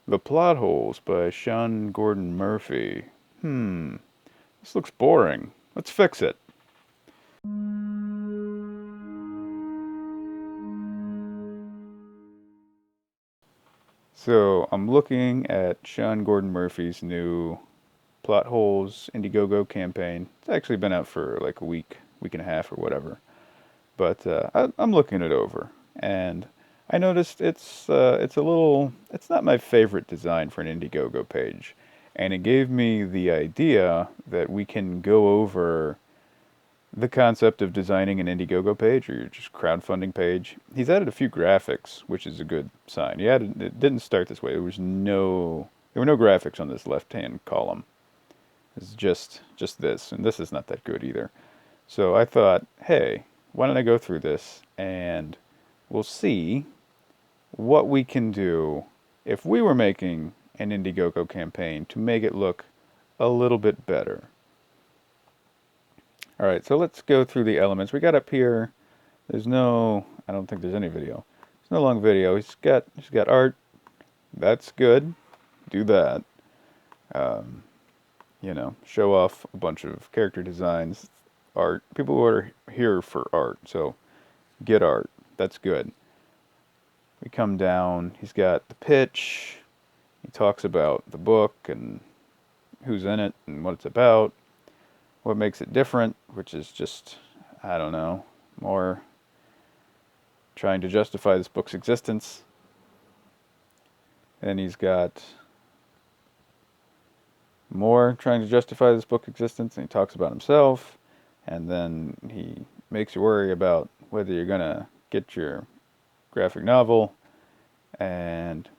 The Plotholes by Sean Gordon Murphy. This looks boring. Let's fix it. So I'm looking at Sean Gordon Murphy's new Plotholes Indiegogo campaign. It's actually been out for like a week, week and a half or whatever. But I'm looking it over, and I noticed it's a little it's not my favorite design for an Indiegogo page, and it gave me the idea that we can go over the concept of designing an Indiegogo page or just crowdfunding page. He's added a few graphics, which is a good sign. It didn't start this way. There were no graphics on this left-hand column. It's just this, and this is not that good either. So I thought, hey, why don't I go through this and we'll see what we can do if we were making an Indiegogo campaign to make it look a little bit better. All right, so let's go through the elements. We got up here, I don't think there's any video. There's no long video. He's got art. That's good. Do that. Show off a bunch of character designs, art. People are here for art, so get art. That's good. We come down. He's got the pitch. He talks about the book and who's in it and what it's about, what makes it different, which is just, I don't know, more trying to justify this book's existence. And he's got more trying to justify this book's existence, and he talks about himself, and then he makes you worry about whether you're going to get your graphic novel, and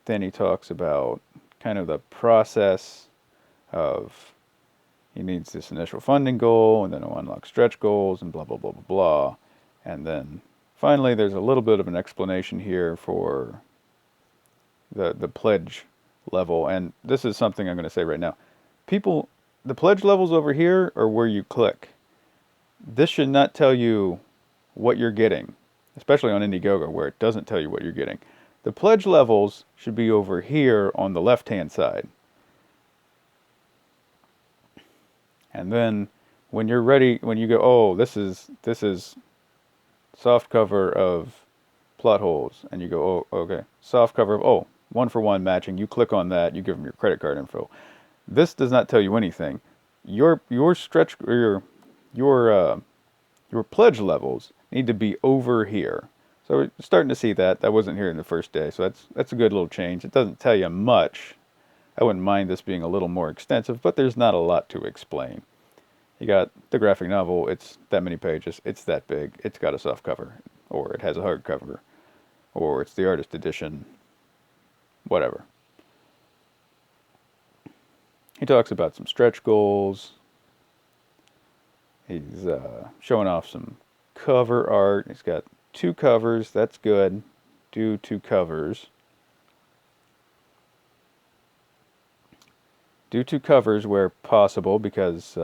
then he talks about kind of the process of he needs this initial funding goal, and then he'll unlock stretch goals, and blah, blah, blah, blah, blah. And then finally, there's a little bit of an explanation here for the pledge level, and this is something I'm going to say right now. The pledge levels over here are where you click. This should not tell you what you're getting, especially on Indiegogo where it doesn't tell you what you're getting. The pledge levels should be over here on the left-hand side. And then when you're ready, when you go, oh, this is soft cover of Plotholes, and you go, oh, okay, soft cover of, oh, 1-for-1 matching. You click on that, you give them your credit card info. This does not tell you anything. Your stretch or your pledge levels need to be over here. So we're starting to see that. That wasn't here in the first day, so that's a good little change. It doesn't tell you much. I wouldn't mind this being a little more extensive, but there's not a lot to explain. You got the graphic novel, it's that many pages, it's that big, it's got a soft cover, or it has a hard cover, or it's the artist edition, whatever. He talks about some stretch goals. He's showing off some cover art. He's got 2 covers, that's good. Do 2 covers. Do 2 covers where possible, because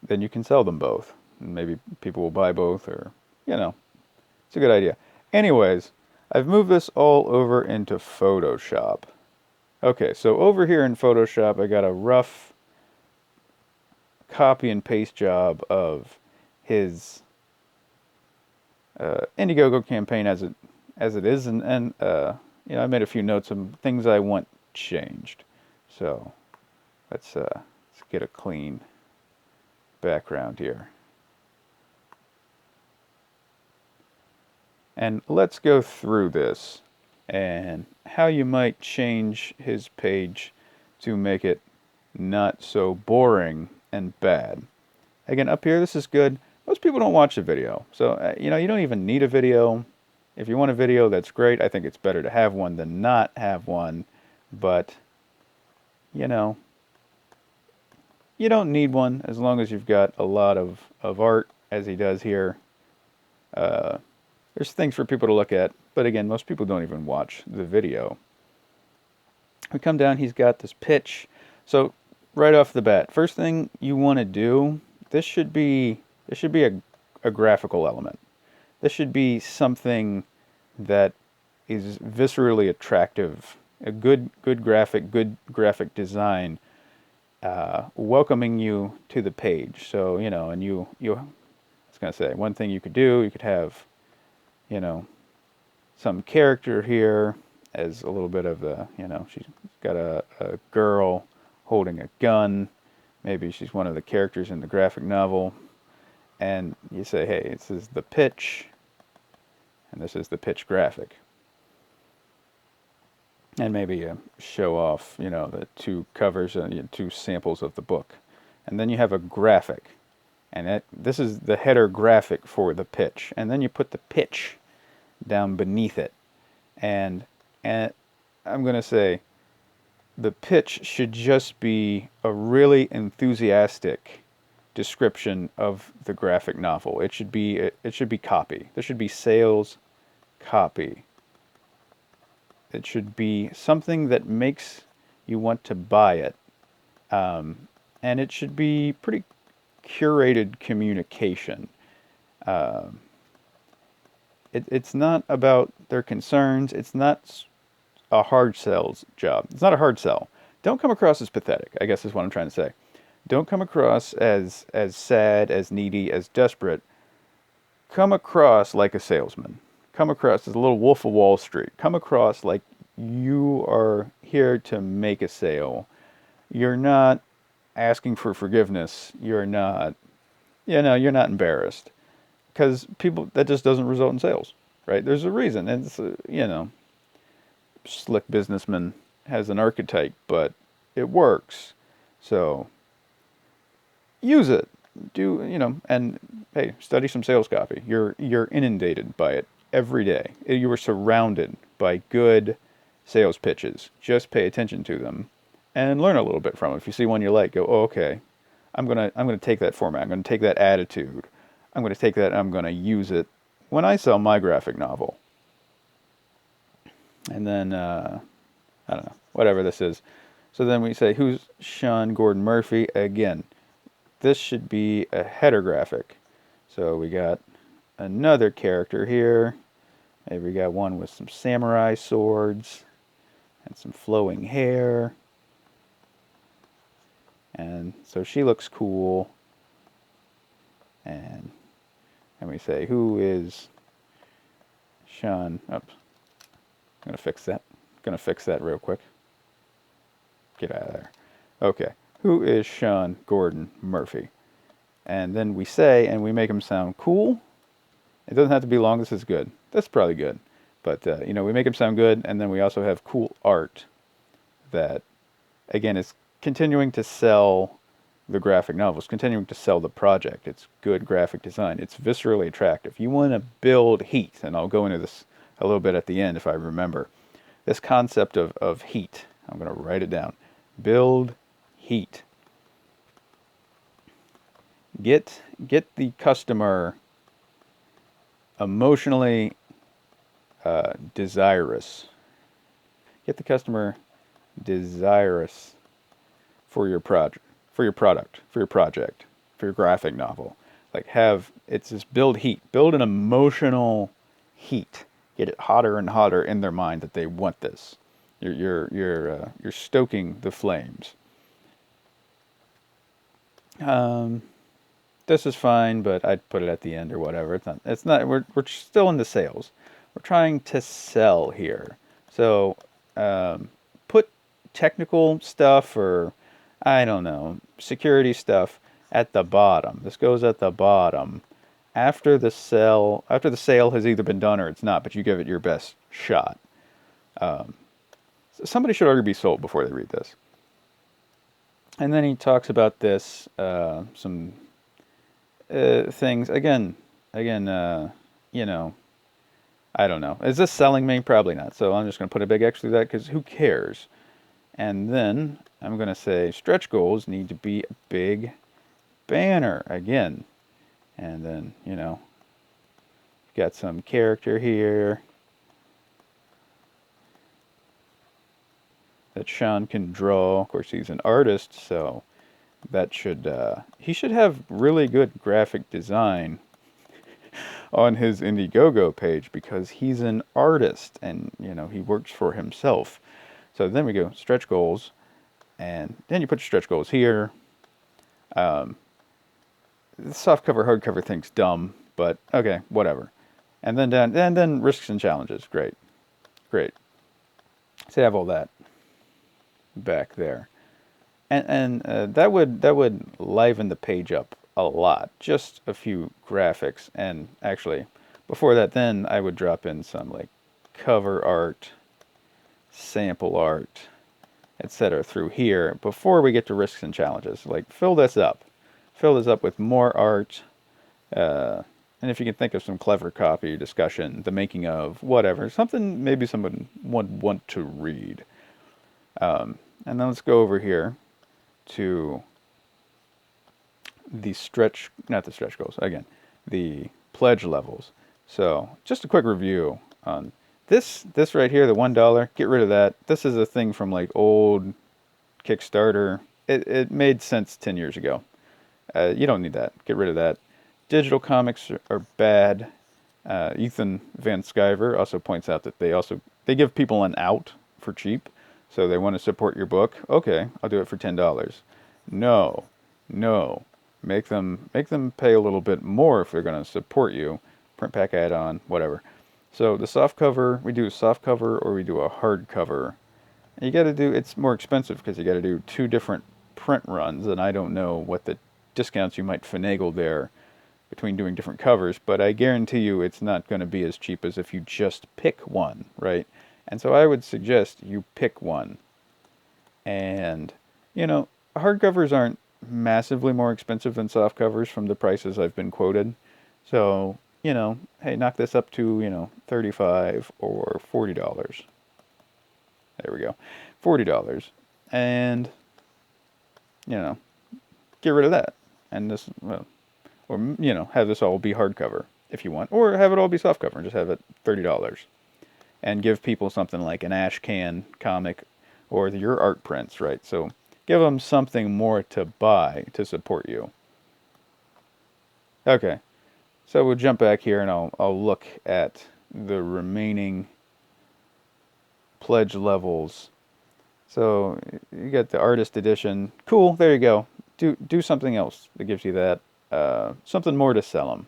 then you can sell them both. And maybe people will buy both, or, it's a good idea. Anyways, I've moved this all over into Photoshop. Okay, so over here in Photoshop, I got a rough copy and paste job of his Indiegogo campaign as it is, and I made a few notes of things I want changed. So let's get a clean background here. And let's go through this and how you might change his page to make it not so boring and bad. Again, up here, this is good. Most people don't watch a video. So, you don't even need a video. If you want a video, that's great. I think it's better to have one than not have one. But, you don't need one as long as you've got a lot of art, as he does here. There's things for people to look at, but again, most people don't even watch the video. We come down, he's got this pitch. So right off the bat, first thing you want to do, this should be a graphical element. This should be something that is viscerally attractive a good graphic design, welcoming you to the page. So, and I was gonna say, one thing you could do, you could have, you know, some character here as a little bit of she's got a girl holding a gun. Maybe she's one of the characters in the graphic novel. And you say, hey, this is the pitch, and this is the pitch graphic. And maybe show off, the two covers, two samples of the book. And then you have a graphic. And this is the header graphic for the pitch. And then you put the pitch down beneath it. And I'm going to say the pitch should just be a really enthusiastic description of the graphic novel. It should be copy. There should be sales copy. It should be something that makes you want to buy it. And it should be pretty curated communication. It's not about their concerns. It's not a hard sales job. It's not a hard sell. Don't come across as pathetic, I guess is what I'm trying to say. Don't come across as sad, as needy, as desperate. Come across like a salesman. Come across as a little Wolf of Wall Street. Come across like you are here to make a sale. You're not asking for forgiveness. You're not, you're not embarrassed. Because that just doesn't result in sales, right? There's a reason. It's, slick businessman has an archetype, but it works. So use it. And hey, study some sales copy. You're inundated by it every day. You are surrounded by good sales pitches. Just pay attention to them and learn a little bit from it. If you see one you like, go, oh, okay, I'm gonna take that format. I'm gonna take that attitude. I'm gonna take that. I'm gonna use it when I sell my graphic novel. And then I don't know, whatever this is. So then we say, who's Sean Gordon Murphy? Again, this should be a header graphic. So we got another character here. Maybe we got one with some samurai swords and some flowing hair. And so she looks cool. And we say, who is Sean? Oops. I'm going to fix that real quick. Get out of there. Okay. Who is Sean Gordon Murphy? And then we say, and we make him sound cool. It doesn't have to be long. This is good. That's probably good. But, we make him sound good. And then we also have cool art that, again, is continuing to sell the graphic novels, continuing to sell the project. It's good graphic design. It's viscerally attractive. You want to build heat. And I'll go into this a little bit at the end if I remember. This concept of heat. I'm going to write it down. Build heat. Get the customer emotionally desirous. Get the customer desirous for your project, for your project, for your graphic novel. It's just build heat. Build an emotional heat. Get it hotter and hotter in their mind that they want this. You're stoking the flames. This is fine, but I'd put it at the end or whatever. It's not. We're still in the sales. We're trying to sell here. So put technical stuff or I don't know, security stuff at the bottom. This goes at the bottom. After the sale has either been done or it's not, but you give it your best shot. Somebody should already be sold before they read this. And then he talks about this, some things. Again, I don't know. Is this selling me? Probably not. So I'm just going to put a big X through that because who cares? And then I'm going to say stretch goals need to be a big banner again. And then, got some character here that Sean can draw. Of course, he's an artist, so that he should have really good graphic design on his Indiegogo page because he's an artist and, he works for himself. So then we go stretch goals, and then you put your stretch goals here. The softcover, hardcover thing's dumb, but okay, whatever. And then risks and challenges. Great, great. So you have all that back there, and that would liven the page up a lot. Just a few graphics, and actually, before that, then I would drop in some like cover art, sample art, etc. through here before we get to risks and challenges. Like fill this up with more art. And if you can think of some clever copy, discussion, the making of, whatever, something maybe someone would want to read. And then let's go over here to not the stretch goals, again, the pledge levels. So just a quick review on this right here, the $1, get rid of that. This is a thing from like old Kickstarter. It made sense 10 years ago. You don't need that. Get rid of that. Digital comics are bad. Ethan Van Sciver also points out that they give people an out for cheap, so they want to support your book. Okay, I'll do it for $10. No, make them pay a little bit more if they're going to support you. Print pack add-on, whatever. So the soft cover, we do a soft cover or we do a hard cover. And you got to do, it's more expensive because you got to do two different print runs, and I don't know what the discounts you might finagle there between doing different covers, but I guarantee you it's not going to be as cheap as if you just pick one, right? And so I would suggest you pick one. And, hardcovers aren't massively more expensive than soft covers from the prices I've been quoted. So, hey, knock this up to, $35 or $40. There we go. $40. And, get rid of that. And this, well, or, have this all be hardcover if you want. Or have it all be softcover and just have it $30. And give people something like an ash can comic or your art prints, right? So give them something more to buy to support you. Okay, so we'll jump back here and I'll look at the remaining pledge levels. So you got the artist edition. Cool, there you go. Do something else that gives you that. Something more to sell them.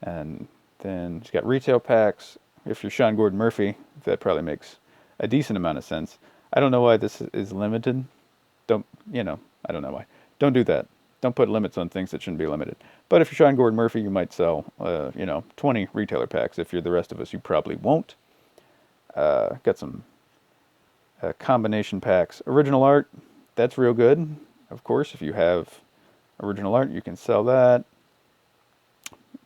And then it's got retail packs. If you're Sean Gordon Murphy, that probably makes a decent amount of sense. I don't know why this is limited. I don't know why. Don't do that. Don't put limits on things that shouldn't be limited. But if you're Sean Gordon Murphy, you might sell, 20 retailer packs. If you're the rest of us, you probably won't. Got some combination packs. Original art, that's real good. Of course, if you have original art, you can sell that.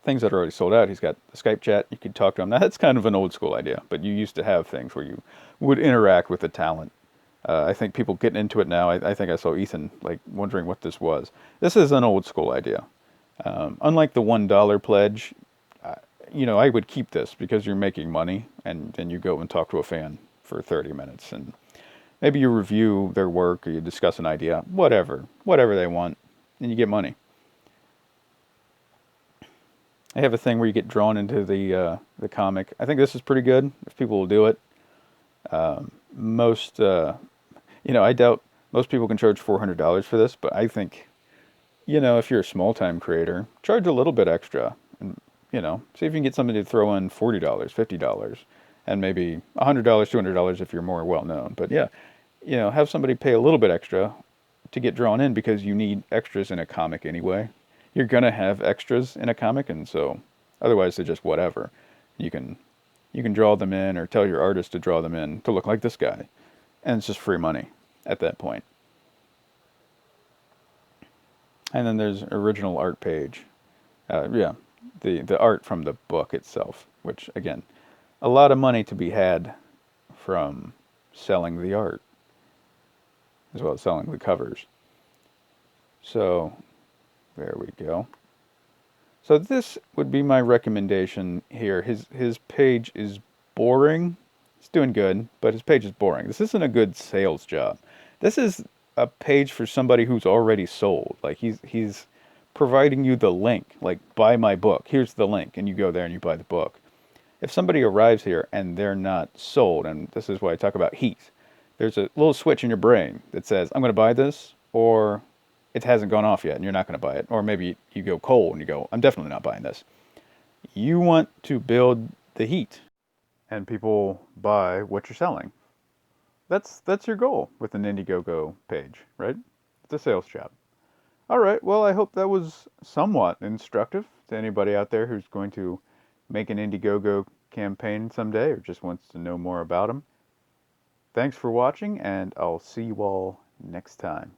Things that are already sold out, he's got the Skype chat. You could talk to him. Now, that's kind of an old school idea, but you used to have things where you would interact with the talent. I think people getting into it now, I think I saw Ethan wondering what this was. This is an old school idea. Unlike the $1 pledge, I would keep this because you're making money, and then you go and talk to a fan for 30 minutes, and maybe you review their work or you discuss an idea, whatever they want, and you get money. I have a thing where you get drawn into the comic. I think this is pretty good if people will do it. I doubt most people can charge $400 for this, but I think, if you're a small-time creator, charge a little bit extra, and see if you can get somebody to throw in $40, $50, and maybe $100, $200 if you're more well-known. But yeah, have somebody pay a little bit extra to get drawn in because you need extras in a comic anyway. You're gonna have extras in a comic, and so otherwise they're just whatever. You can draw them in or tell your artist to draw them in to look like this guy, and it's just free money at that point. And then there's original art page. The art from the book itself, which again, a lot of money to be had from selling the art as well as selling the covers. So there we go. So this would be my recommendation here. His page is boring. It's doing good, but his page is boring. This isn't a good sales job. This is a page for somebody who's already sold. Like he's providing you the link, like buy my book. Here's the link, and you go there and you buy the book. If somebody arrives here and they're not sold, and this is why I talk about heat. There's a little switch in your brain that says, I'm going to buy this, or it hasn't gone off yet and you're not going to buy it. Or maybe you go cold and you go, I'm definitely not buying this. You want to build the heat and people buy what you're selling. That's your goal with an Indiegogo page, right? It's a sales job. All right, well, I hope that was somewhat instructive to anybody out there who's going to make an Indiegogo campaign someday or just wants to know more about them. Thanks for watching, and I'll see you all next time.